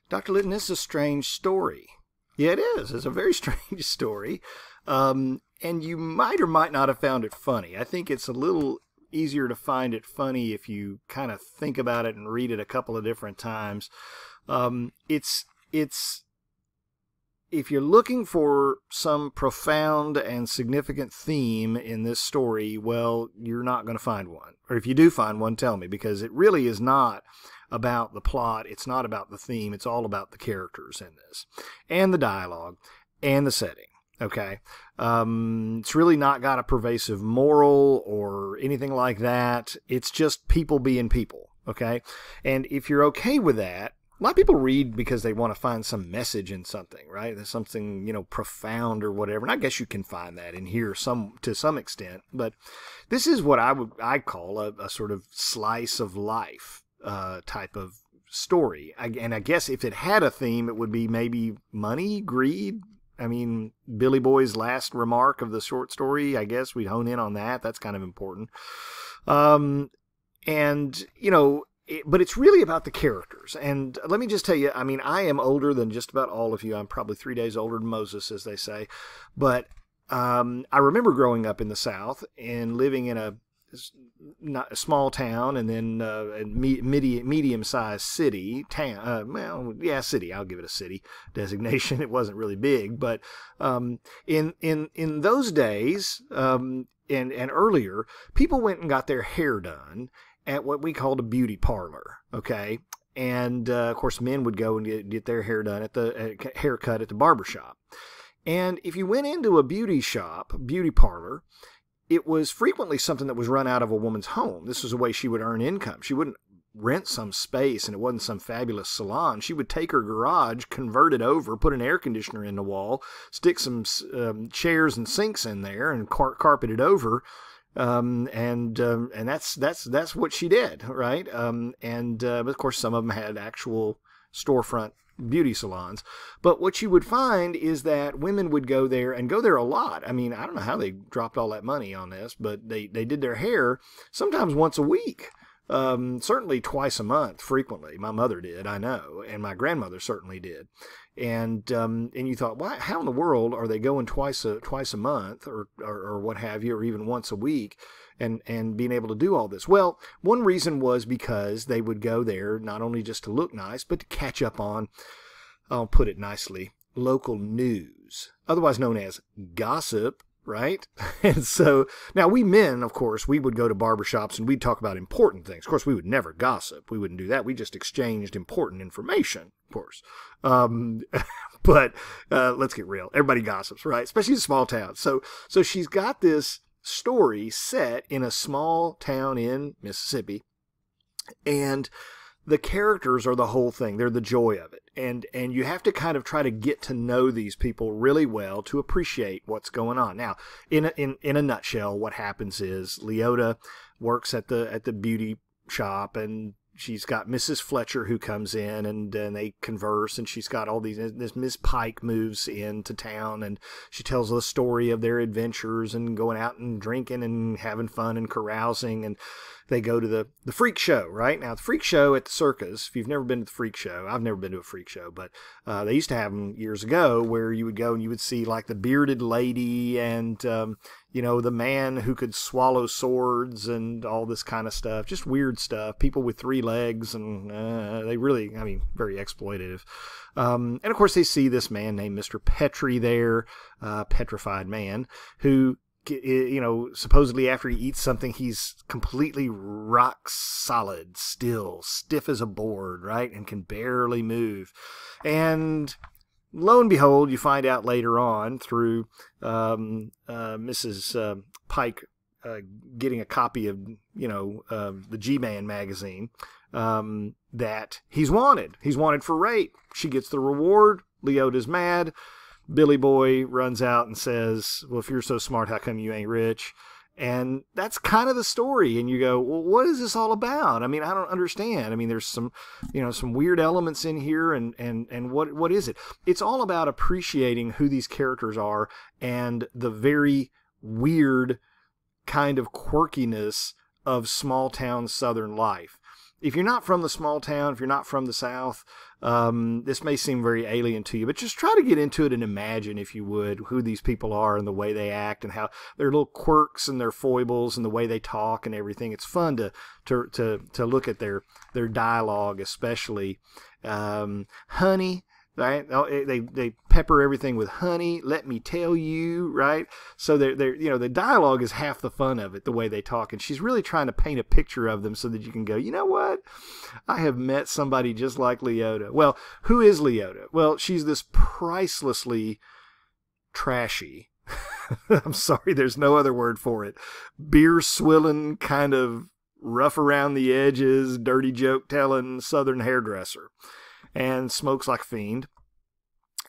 Dr. Litton, this is a strange story. Yeah, it is. It's a very strange story. And you might or might not have found it funny. I think it's a little easier to find it funny if you kind of think about it and read it a couple of different times. It's if you're looking for some profound and significant theme in this story, well, you're not going to find one. Or if you do find one, tell me, because it really is not about the plot. It's not about the theme. It's all about the characters in this and the dialogue and the setting. Okay. It's really not got a pervasive moral or anything like that. It's just people being people. Okay. And if you're okay with that, a lot of people read because they want to find some message in something, right? There's something, profound or whatever. And I guess you can find that in here to some extent. But this is what I call a sort of slice of life type of story. And I guess if it had a theme, it would be maybe money, greed. I mean, Billy Boy's last remark of the short story, I guess we'd hone in on that. That's kind of important. But it's really about the characters. And let me just tell you, I mean, I am older than just about all of you. I'm probably 3 days older than Moses, as they say. But I remember growing up in the South and living in a small town and then a medium-sized city. City. I'll give it a city designation. It wasn't really big. But in those days and earlier, people went and got their hair done at what we called a beauty parlor, okay? And, of course, men would go and get their hair done haircut at the barber shop. And if you went into a beauty parlor, it was frequently something that was run out of a woman's home. This was a way she would earn income. She wouldn't rent some space, and it wasn't some fabulous salon. She would take her garage, convert it over, put an air conditioner in the wall, stick some chairs and sinks in there, and carpet it over. And that's what she did, right? But of course some of them had actual storefront beauty salons. But what you would find is that women would go there a lot. I mean, I don't know how they dropped all that money on this, but they did their hair sometimes once a week. Certainly twice a month, frequently. My mother did, I know, and my grandmother certainly did. And you thought, why? How in the world are they going twice a month, or what have you, or even once a week, and being able to do all this? Well, one reason was because they would go there not only just to look nice, but to catch up on, I'll put it nicely, local news, otherwise known as gossip. Right? And so now we men, of course, we would go to barbershops and we'd talk about important things. Of course, we would never gossip. We wouldn't do that. We just exchanged important information, of course. But let's get real. Everybody gossips, right? Especially in small towns. So she's got this story set in a small town in Mississippi, and the characters are the whole thing. They're the joy of it. And you have to kind of try to get to know these people really well to appreciate what's going on. Now, in a nutshell, what happens is Leota works at the beauty shop, and she's got Mrs. Fletcher who comes in, and they converse, and she's got all this Miss Pike moves into town, and she tells the story of their adventures and going out and drinking and having fun and carousing, and they go to the freak show, right? Now, the freak show at the circus, if you've never been to the freak show, I've never been to a freak show, but they used to have them years ago where you would go and you would see like the bearded lady and, the man who could swallow swords and all this kind of stuff, just weird stuff, people with 3 legs, and they really, very exploitative. And of course they see this man named Mr. Petrie there, petrified man, who, supposedly after he eats something, he's completely rock solid, still, stiff as a board, right? And can barely move. And lo and behold, you find out later on through Mrs. Pike getting a copy of, the G-Man magazine, that he's wanted. He's wanted for rape. She gets the reward. Leota's mad. Billy Boy runs out and says, well, if you're so smart, how come you ain't rich? And that's kind of the story. And you go, well, what is this all about? I don't understand. There's some weird elements in here, and what is it? It's all about appreciating who these characters are and the very weird kind of quirkiness of small town Southern life. if you're not from the small town, if you're not from the South, this may seem very alien to you, but just try to get into it and imagine, if you would, who these people are and the way they act and how their little quirks and their foibles and the way they talk and everything. It's fun to look at their dialogue, especially. Honey. Right? They pepper everything with honey. Let me tell you, right? So they're the dialogue is half the fun of it, the way they talk. And she's really trying to paint a picture of them so that you can go, you know what? I have met somebody just like Leota. Well, who is Leota? Well, she's this pricelessly trashy. I'm sorry, there's no other word for it. Beer swilling, kind of rough around the edges, dirty joke telling Southern hairdresser. And smokes like a fiend.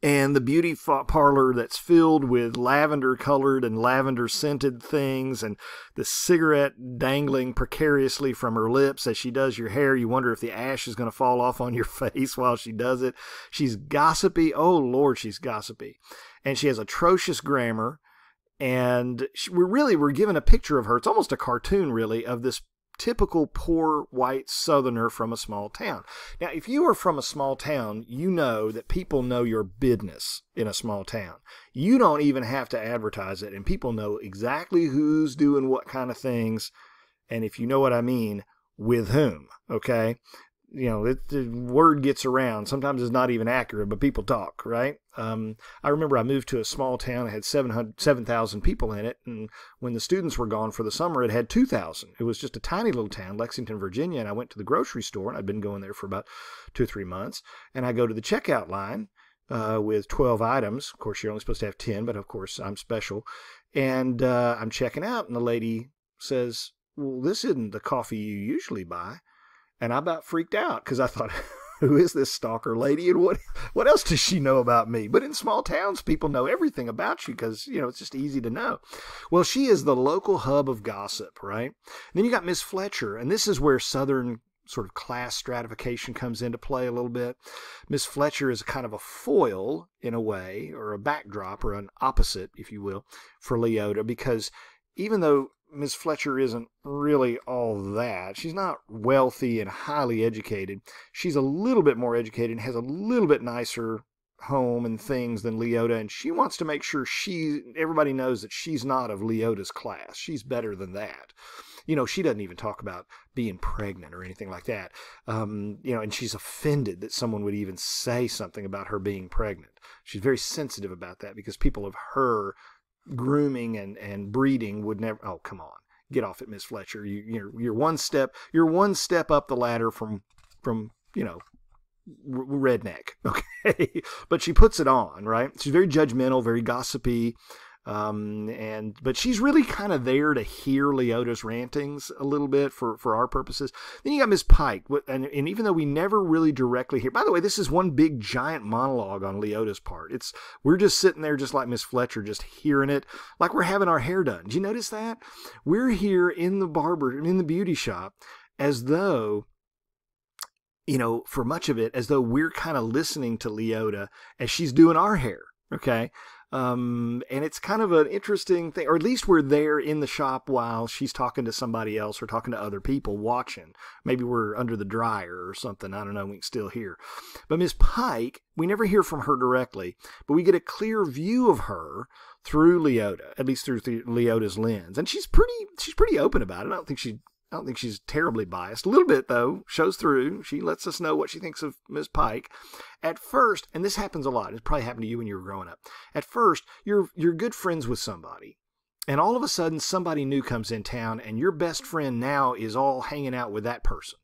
And the beauty parlor that's filled with lavender-colored and lavender-scented things, and the cigarette dangling precariously from her lips as she does your hair. You wonder if the ash is going to fall off on your face while she does it. She's gossipy. Oh, Lord, she's gossipy. And she has atrocious grammar. And we're given a picture of her. It's almost a cartoon, really, of this typical poor white Southerner from a small town. Now, if you are from a small town, you know that people know your business in a small town. You don't even have to advertise it, and people know exactly who's doing what kind of things, and if you know what I mean, with whom, okay? The word gets around. Sometimes it's not even accurate, but people talk, right? I remember I moved to a small town. It had 7,000 people in it. And when the students were gone for the summer, it had 2,000. It was just a tiny little town, Lexington, Virginia. And I went to the grocery store, and I'd been going there for about 2 or 3 months. And I go to the checkout line with 12 items. Of course, you're only supposed to have 10, but of course, I'm special. And I'm checking out, and the lady says, well, this isn't the coffee you usually buy. And I about freaked out because I thought, who is this stalker lady, and what else does she know about me? But in small towns, people know everything about you because, it's just easy to know. Well, she is the local hub of gossip, right? And then you got Miss Fletcher, and this is where Southern sort of class stratification comes into play a little bit. Miss Fletcher is kind of a foil, in a way, or a backdrop, or an opposite, if you will, for Leota, because even though Miss Fletcher isn't really all that. She's not wealthy and highly educated. She's a little bit more educated and has a little bit nicer home and things than Leota, and she wants to make sure everybody knows that she's not of Leota's class. She's better than that. She doesn't even talk about being pregnant or anything like that. And she's offended that someone would even say something about her being pregnant. She's very sensitive about that because people of her grooming and breeding would never. Oh, come on, get off it, Miss Fletcher. You're one step up the ladder from redneck. Okay, but she puts it on, right? She's very judgmental, very gossipy. But she's really kind of there to hear Leota's rantings a little bit for our purposes. Then you got Miss Pike, and even though we never really directly hear, by the way, this is one big giant monologue on Leota's part. We're just sitting there just like Miss Fletcher, just hearing it like we're having our hair done. Did you notice that? We're here in the beauty shop as though, for much of it, as though we're kind of listening to Leota as she's doing our hair. Okay. And it's kind of an interesting thing, or at least we're there in the shop while she's talking to somebody else or talking to other people watching. Maybe we're under the dryer or something. I don't know. We can still hear. But Miss Pike, we never hear from her directly, but we get a clear view of her through Leota, at least through Leota's lens. And she's pretty open about it. I don't think she's terribly biased. A little bit, though, shows through. She lets us know what she thinks of Miss Pike. At first, and this happens a lot, it probably happened to you when you were growing up. At first, you're good friends with somebody, and all of a sudden somebody new comes in town, and your best friend now is all hanging out with that person,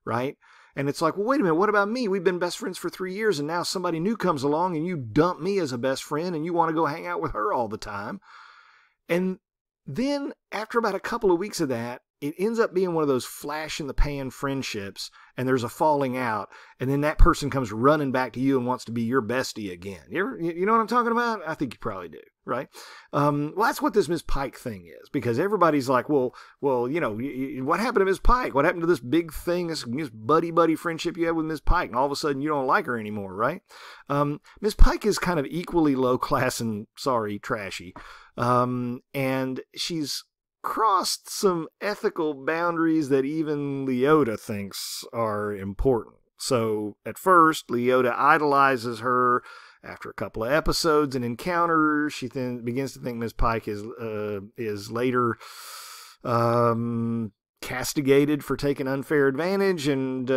right? And it's like, well, wait a minute, what about me? We've been best friends for 3 years, and now somebody new comes along, and you dump me as a best friend, and you want to go hang out with her all the time. And then, after about a couple of weeks of that, it ends up being one of those flash-in-the-pan friendships, and there's a falling out, and then that person comes running back to you and wants to be your bestie again. You know what I'm talking about? I think you probably do, right? Well, that's what this Miss Pike thing is, because everybody's like, well, what happened to Miss Pike? What happened to this big thing, this buddy friendship you had with Miss Pike, and all of a sudden you don't like her anymore, right? Miss Pike is kind of equally low-class and, trashy, and she's crossed some ethical boundaries that even Leota thinks are important. So at first, Leota idolizes her. After a couple of episodes and encounters, she then begins to think Ms. Pike is later castigated for taking unfair advantage and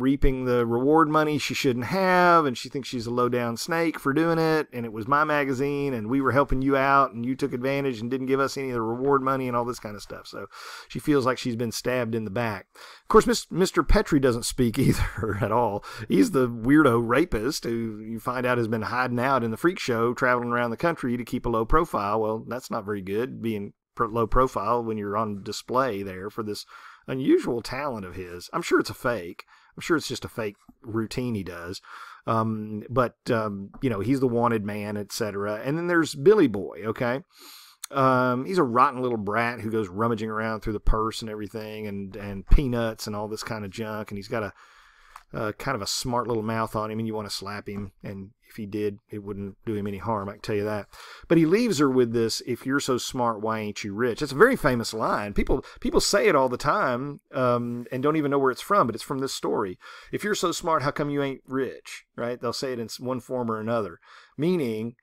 reaping the reward money she shouldn't have, and she thinks she's a low-down snake for doing it, and it was my magazine, and we were helping you out, and you took advantage and didn't give us any of the reward money and all this kind of stuff. So she feels like she's been stabbed in the back. Of course, Mr. Petrie doesn't speak either at all. He's the weirdo rapist who you find out has been hiding out in the freak show, traveling around the country to keep a low profile. Well, that's not very good, being low profile when you're on display there for this unusual talent of his. I'm sure it's a fake. I'm sure it's just a fake routine he does. But he's the wanted man, etc. And then there's Billy Boy, okay? He's a rotten little brat who goes rummaging around through the purse and everything and peanuts and all this kind of junk. And he's got a kind of a smart little mouth on him, and you want to slap him. And if he did, it wouldn't do him any harm, I can tell you that. But he leaves her with this, "If you're so smart, why ain't you rich?" It's a very famous line. People say it all the time and don't even know where it's from, but it's from this story. If you're so smart, how come you ain't rich? Right? They'll say it in one form or another. Meaning,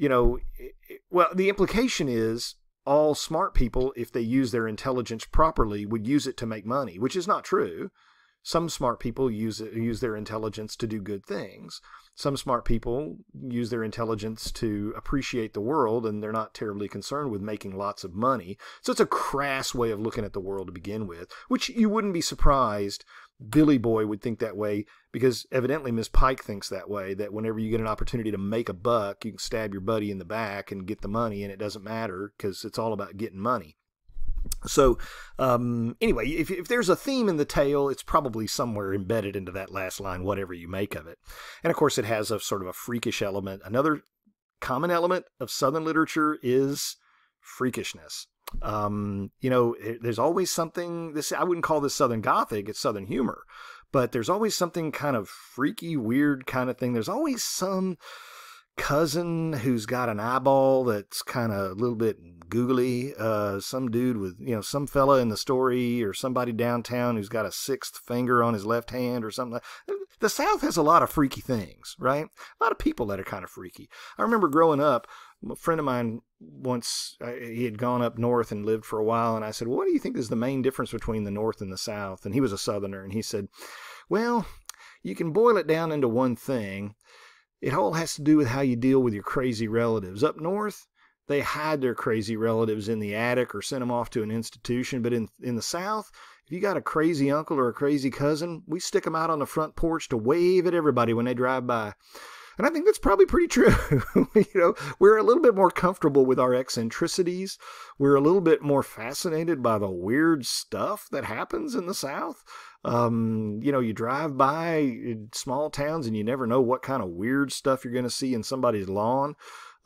well, the implication is all smart people, if they use their intelligence properly, would use it to make money, which is not true. Some smart people use their intelligence to do good things. Some smart people use their intelligence to appreciate the world, and they're not terribly concerned with making lots of money. So it's a crass way of looking at the world to begin with, which you wouldn't be surprised Billy Boy would think that way, because evidently Miss Pike thinks that way, that whenever you get an opportunity to make a buck, you can stab your buddy in the back and get the money, and it doesn't matter because it's all about getting money. So anyway, if there's a theme in the tale, it's probably somewhere embedded into that last line, whatever you make of it. And of course, it has a sort of a freakish element. Another common element of Southern literature is freakishness. There's always something, I wouldn't call this Southern Gothic, it's Southern humor, but there's always something kind of freaky, weird kind of thing. There's always some cousin who's got an eyeball that's kind of a little bit googly, some dude with, some fella in the story, or somebody downtown who's got a sixth finger on his left hand or something. The South has a lot of freaky things, right? A lot of people that are kind of freaky. I remember growing up, a friend of mine once, he had gone up north and lived for a while, and I said, "Well, what do you think is the main difference between the North and the South?" And he was a Southerner, and he said, "Well, you can boil it down into one thing. It all has to do with how you deal with your crazy relatives. Up north, they hide their crazy relatives in the attic or send them off to an institution. But in the South, if you got a crazy uncle or a crazy cousin, we stick them out on the front porch to wave at everybody when they drive by." And I think that's probably pretty true. We're a little bit more comfortable with our eccentricities. We're a little bit more fascinated by the weird stuff that happens in the South. You drive by small towns and you never know what kind of weird stuff you're going to see in somebody's lawn.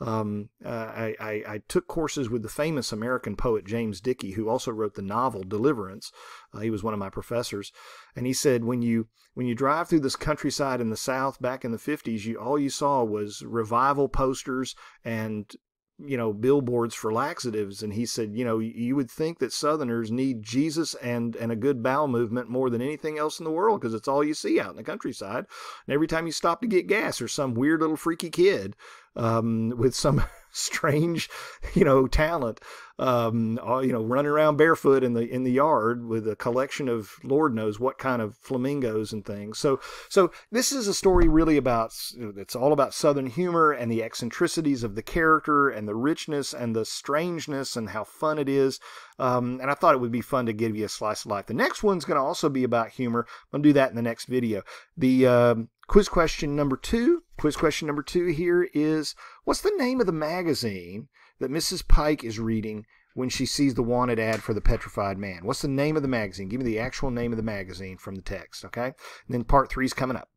I took courses with the famous American poet James Dickey, who also wrote the novel Deliverance. He was one of my professors, and he said when you drive through this countryside in the South back in the 50s, all you saw was revival posters and billboards for laxatives. And he said, you would think that Southerners need Jesus and a good bowel movement more than anything else in the world, because it's all you see out in the countryside. And every time you stop to get gas, there's some weird little freaky kid with some strange, talent, running around barefoot in the yard with a collection of Lord knows what kind of flamingos and things. So this is a story really it's all about Southern humor and the eccentricities of the character and the richness and the strangeness and how fun it is. And I thought it would be fun to give you a slice of life. The next one's going to also be about humor. I'm going to do that in the next video. The quiz question number two here is, what's the name of the magazine that Mrs. Pike is reading when she sees the wanted ad for the petrified man? What's the name of the magazine? Give me the actual name of the magazine from the text, okay? And then part 3 is coming up.